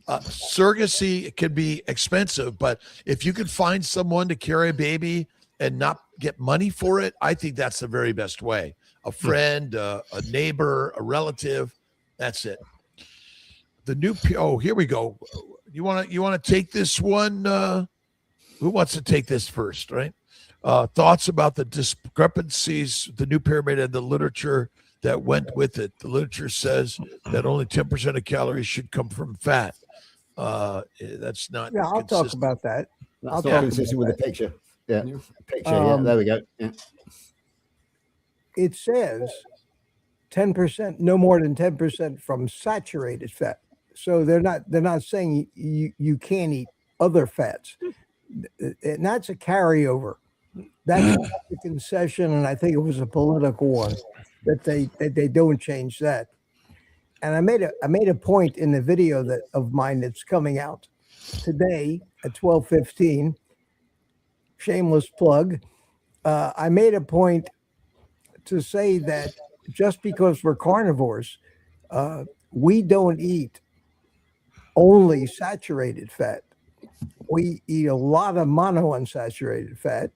Surrogacy can be expensive, but if you can find someone to carry a baby and not get money for it, I think that's the very best way. A friend, a neighbor, a relative. That's it. The new. Oh, here we go. You want to take this one? Who wants to take this first? Right. Thoughts about the discrepancies, the new pyramid, and the literature that went with it. The literature says that only 10% of calories should come from fat. That's not. Yeah, I'll talk about that. That's not consistent with the picture. Yeah, picture. Yeah, there we go. Yeah. It says 10%, no more than 10% from saturated fat. So they're not saying you can't eat other fats. And that's a carryover. That's a concession, and I think it was a political one that they don't change that. And I made a point in the video of mine that's coming out today at 12:15. Shameless plug. I made a point to say that just because we're carnivores, we don't eat only saturated fat. We eat a lot of monounsaturated fat.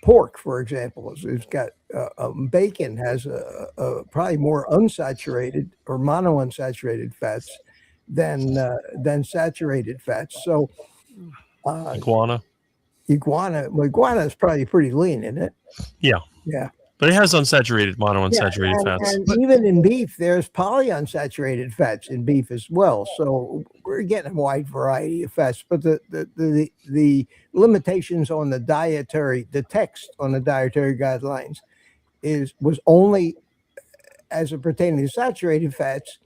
Pork, for example, it's got bacon has a probably more unsaturated or monounsaturated fats than saturated fats. So Iguana is probably pretty lean, isn't it? Yeah. But it has unsaturated, monounsaturated fats. And even in beef, there's polyunsaturated fats in beef as well. So we're getting a wide variety of fats. But the limitations on the text on the dietary guidelines was only as it pertains to saturated fats,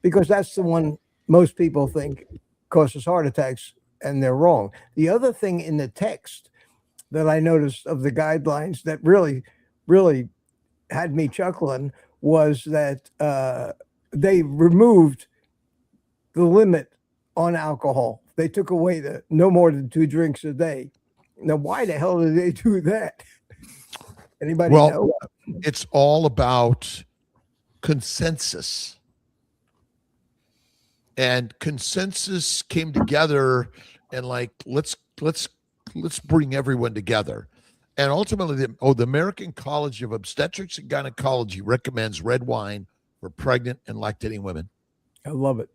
because that's the one most people think causes heart attacks, and they're wrong. The other thing in the text that I noticed of the guidelines that really had me chuckling was that they removed the limit on alcohol. They took away the no more than 2 drinks a day. Now, why the hell did they do that? Anybody know? It's all about consensus. And consensus came together and let's bring everyone together. And ultimately, the American College of Obstetrics and Gynecology recommends red wine for pregnant and lactating women. I love it.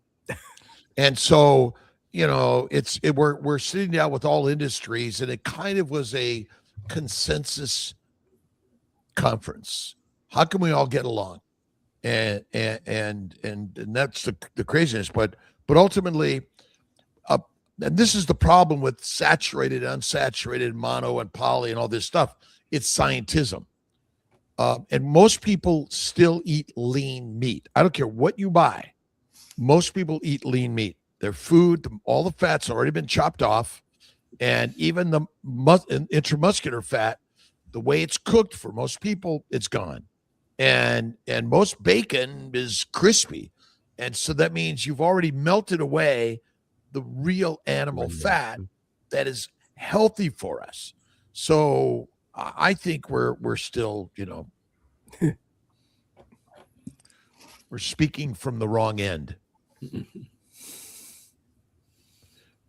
And so, we're sitting down with all industries, and it kind of was a consensus conference. How can we all get along? And that's the craziness. But ultimately, and this is the problem with saturated, unsaturated, mono, and poly, and all this stuff. It's scientism. And most people still eat lean meat. I don't care what you buy. Most people eat lean meat. Their food, all the fat's already been chopped off. And even the intramuscular fat, the way it's cooked for most people, it's gone. And most bacon is crispy. And so that means you've already melted away the real animal fat that is healthy for us. So I think we're still, we're speaking from the wrong end.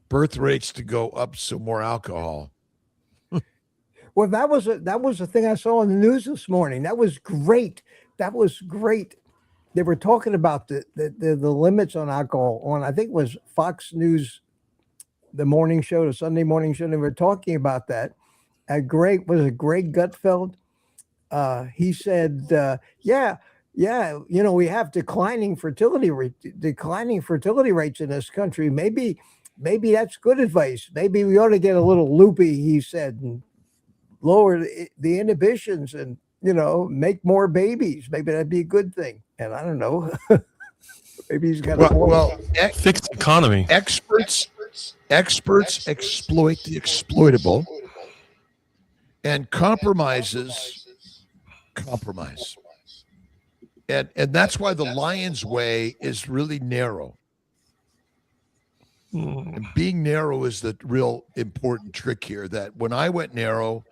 Birth rates to go up, so more alcohol. Well, that was a thing I saw in the news this morning. That was great. They were talking about the limits on alcohol on, I think it was Fox News, the morning show, the Sunday morning show. They were talking about that. Greg Gutfeld? He said, we have declining fertility rates in this country. Maybe that's good advice. Maybe we ought to get a little loopy, he said, and lower the inhibitions and, make more babies. Maybe that'd be a good thing. And I don't know. Maybe he's got fixed economy. Experts exploit the exploitable, and compromise. And that's why the lion's way is really narrow. And being narrow is the real important trick here. That when I went narrow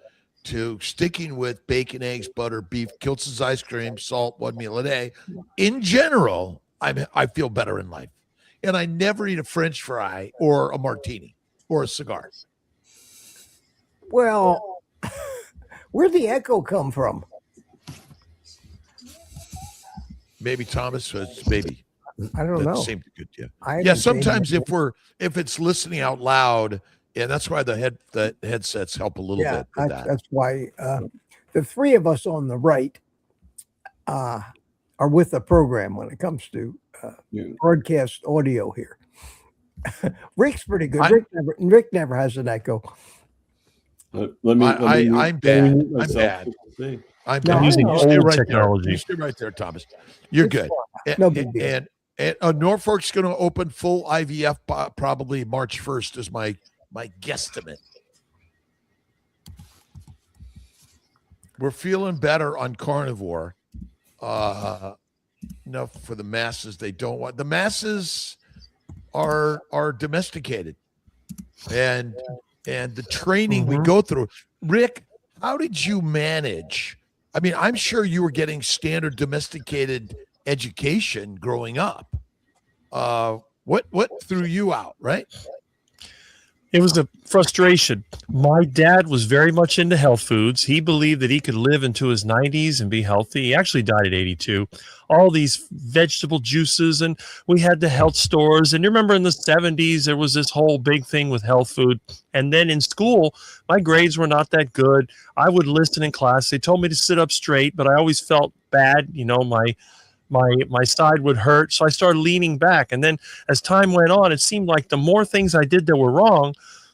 to sticking with bacon, eggs, butter, beef, Kiltz's ice cream, salt, one meal a day, in general, I feel better in life. and I never eat a French fry or a martini or a cigar. Well, where'd the echo come from? Maybe Thomas was maybe. I don't know. Seemed good. Yeah. I Yeah. haven't seen Sometimes it. if it's listening out loud, and that's why the headsets help a little bit with that. That's why the three of us on the right are with the program when it comes to broadcast audio here. Rick's pretty good. Rick never has an echo. I'm bad. I'm bad. I'm No, using you stay old right technology. there. You stay right there, Thomas. You're It's good. fine. No big deal. And Norfolk's going to open full IVF probably March 1st is my guesstimate. We're feeling better on carnivore. Enough for the masses. They don't want the masses are domesticated, and the training we go through. Rick, how did you manage? I mean, I'm sure you were getting standard domesticated education growing up. What threw you out, right? It was a frustration. My dad was very much into health foods. He believed that he could live into his 90s and be healthy. He actually died at 82. All these vegetable juices, and we had the health stores. And you remember in the 70s, there was this whole big thing with health food. And then in school, my grades were not that good. I would listen in class. They told me to sit up straight, but I always felt bad. You know, my side would hurt. So I started leaning back. And then as time went on, it seemed like the more things I did that were wrong,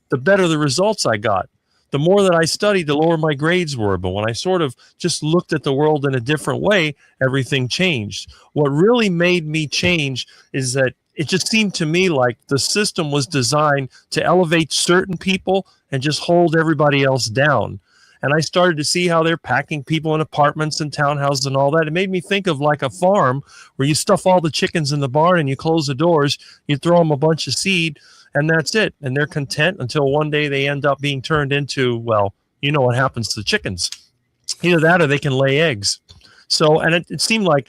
the better the results I got. The more that I studied, the lower my grades were. But when I sort of just looked at the world in a different way, everything changed. What really made me change is that it just seemed to me like the system was designed to elevate certain people and just hold everybody else down. And I started to see how they're packing people in apartments and townhouses and all that. It made me think of like a farm where you stuff all the chickens in the barn and you close the doors, you throw them a bunch of seed, and that's it. And they're content until one day they end up being turned into, well, you know what happens to chickens. Either that or they can lay eggs. So, and it seemed like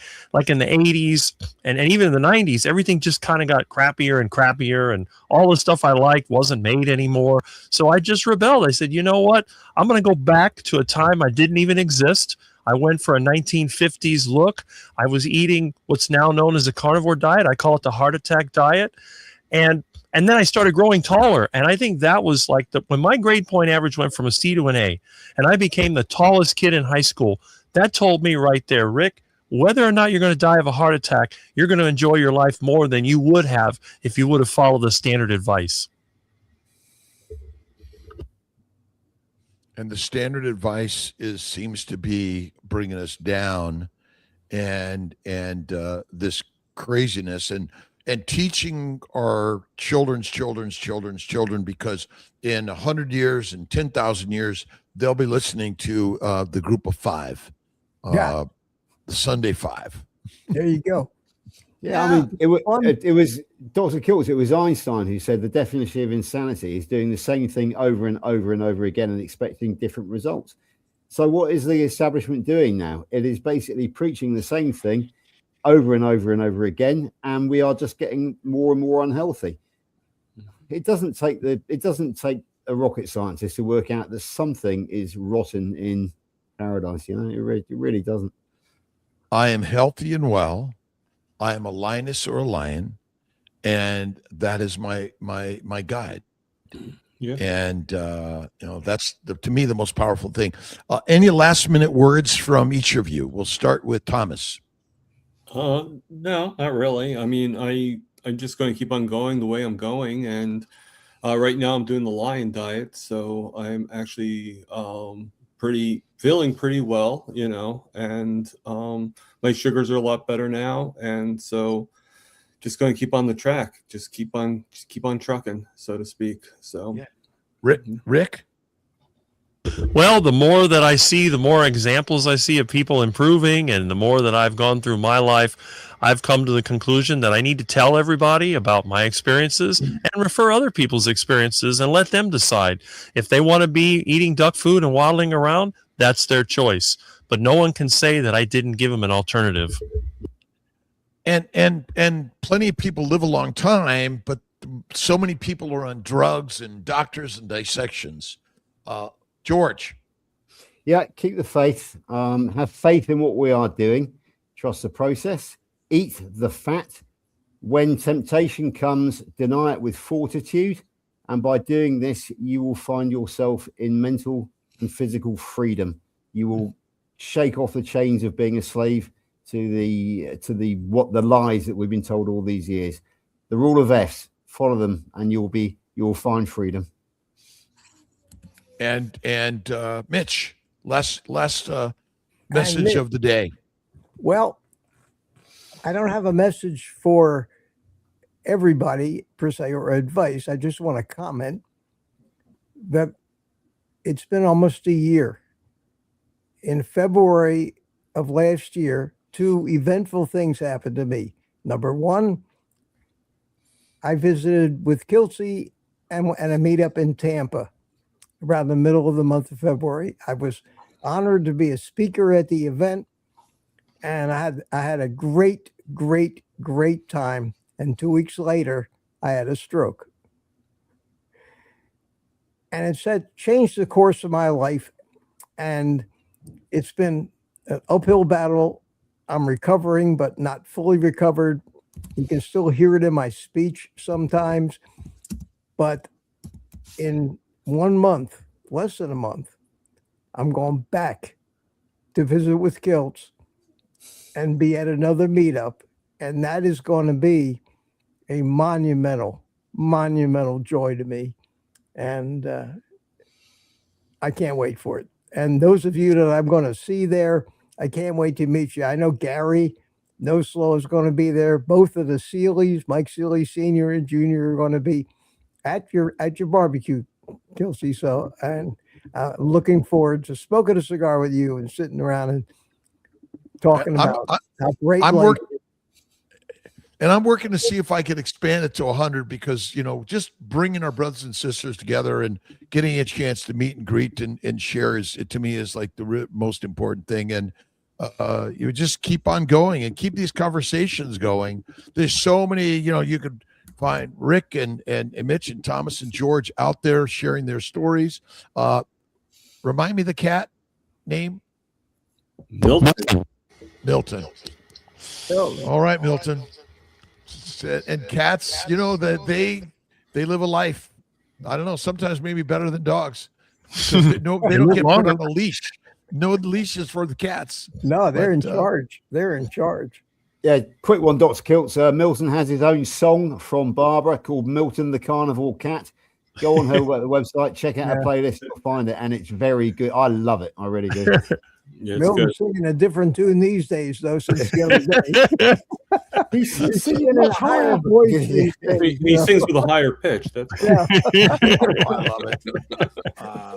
in the 80s and even in the 90s, everything just kind of got crappier and crappier, and all the stuff I liked wasn't made anymore. So I just rebelled. I said, you know what? I'm going to go back to a time I didn't even exist. I went for a 1950s look. I was eating what's now known as a carnivore diet. I call it the heart attack diet. And then I started growing taller. And I think that was like when my grade point average went from a C to an A, and I became the tallest kid in high school. That told me right there, Rick, whether or not you're going to die of a heart attack, you're going to enjoy your life more than you would have if you would have followed the standard advice. And the standard advice seems to be bringing us down, and this craziness and teaching our children's children, because in 100 years and 10,000 years, they'll be listening to the Group of Five, the Sunday Five. There you go. Yeah, I mean, it was Dr. Kiltz, it was Einstein who said the definition of insanity is doing the same thing over and over and over again and expecting different results. So what is the establishment doing now? It is basically preaching the same thing over and over and over again, and we are just getting more and more unhealthy. It doesn't take a rocket scientist to work out that something is rotten in paradise. You know, it really doesn't. I am healthy and well. I am a lioness or a lion, and that is my guide. Yeah. And that's to me the most powerful thing. Any last minute words from each of you? We'll start with Thomas. No, not really. I mean, I'm just going to keep on going the way I'm going, and right now I'm doing the lion diet, so I'm actually feeling pretty well, you know, and my sugars are a lot better now, and so just going to keep on the track, just keep on trucking, so to speak. So, yeah. Rick? Well, the more that I see, the more examples I see of people improving, and the more that I've gone through my life, I've come to the conclusion that I need to tell everybody about my experiences and refer other people's experiences and let them decide. If they want to be eating duck food and waddling around, that's their choice. But no one can say that I didn't give them an alternative. and plenty of people live a long time, but so many people are on drugs and doctors and dissections. George. Yeah, keep the faith. Have faith in what we are doing. Trust the process. Eat the fat. When temptation comes, deny it with fortitude. And by doing this, you will find yourself in mental and physical freedom. You will shake off the chains of being a slave to the lies that we've been told all these years. The rule of F's, follow them, and you'll find freedom. And Mitch, last message of the day. Well, I don't have a message for everybody per se or advice. I just want to comment that it's been almost a year. In February of last year, 2 eventful things happened to me. Number one, I visited with Kiltz and a meetup in Tampa around the middle of the month of February. I was honored to be a speaker at the event, and I had a great time. And 2 weeks later, I had a stroke. And it changed the course of my life. And it's been an uphill battle. I'm recovering, but not fully recovered. You can still hear it in my speech sometimes. But in 1 month, less than a month, I'm going back to visit with Kiltz and be at another meetup. And that is going to be a monumental joy to me. And I can't wait for it. And those of you that I'm going to see there, I can't wait to meet you. I know Gary No Slow is going to be there. Both of the Seeleys, Mike Seeley Sr. and Jr. are going to be at your barbecue, Kiltz. So, and I'm looking forward to smoking a cigar with you and sitting around and talking about how great life is. And I'm working to see if I can expand it to 100 because, just bringing our brothers and sisters together and getting a chance to meet and greet and share to me is like the most important thing. And you just keep on going and keep these conversations going. There's so many, you could find Rick and Mitch and Thomas and George out there sharing their stories. Remind me the cat name? Milton. All right, Milton. And cats, that they live a life. I don't know. Sometimes maybe better than dogs. They don't get put on a leash. No leashes for the cats. No, they're in charge. They're in charge. Yeah, quick one, Dr. Kiltz. Milton has his own song from Barbara called Milton the Carnival Cat. Go on her website, check out her playlist, you'll find it, and it's very good. I love it. I really do. Yeah, Milton's singing a different tune these days, though, since the other day. He's singing a higher voice these days. He sings with a higher pitch. That's I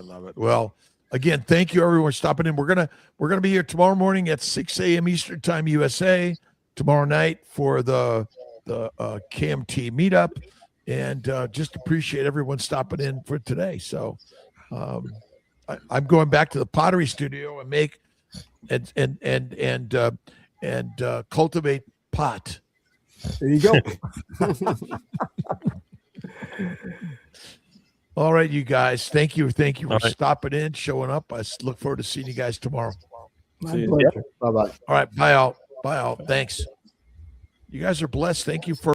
love it. Well, again, thank you everyone for stopping in. We're gonna be here tomorrow morning at 6 a.m. Eastern Time USA. Tomorrow night for the KMT meetup, and just appreciate everyone stopping in for today. So. I'm going back to the pottery studio and make and cultivate pot. There you go. All right, you guys. Thank you for stopping in, showing up. I look forward to seeing you guys tomorrow. My pleasure. Bye-bye. All right, bye all. Thanks. You guys are blessed. Thank you for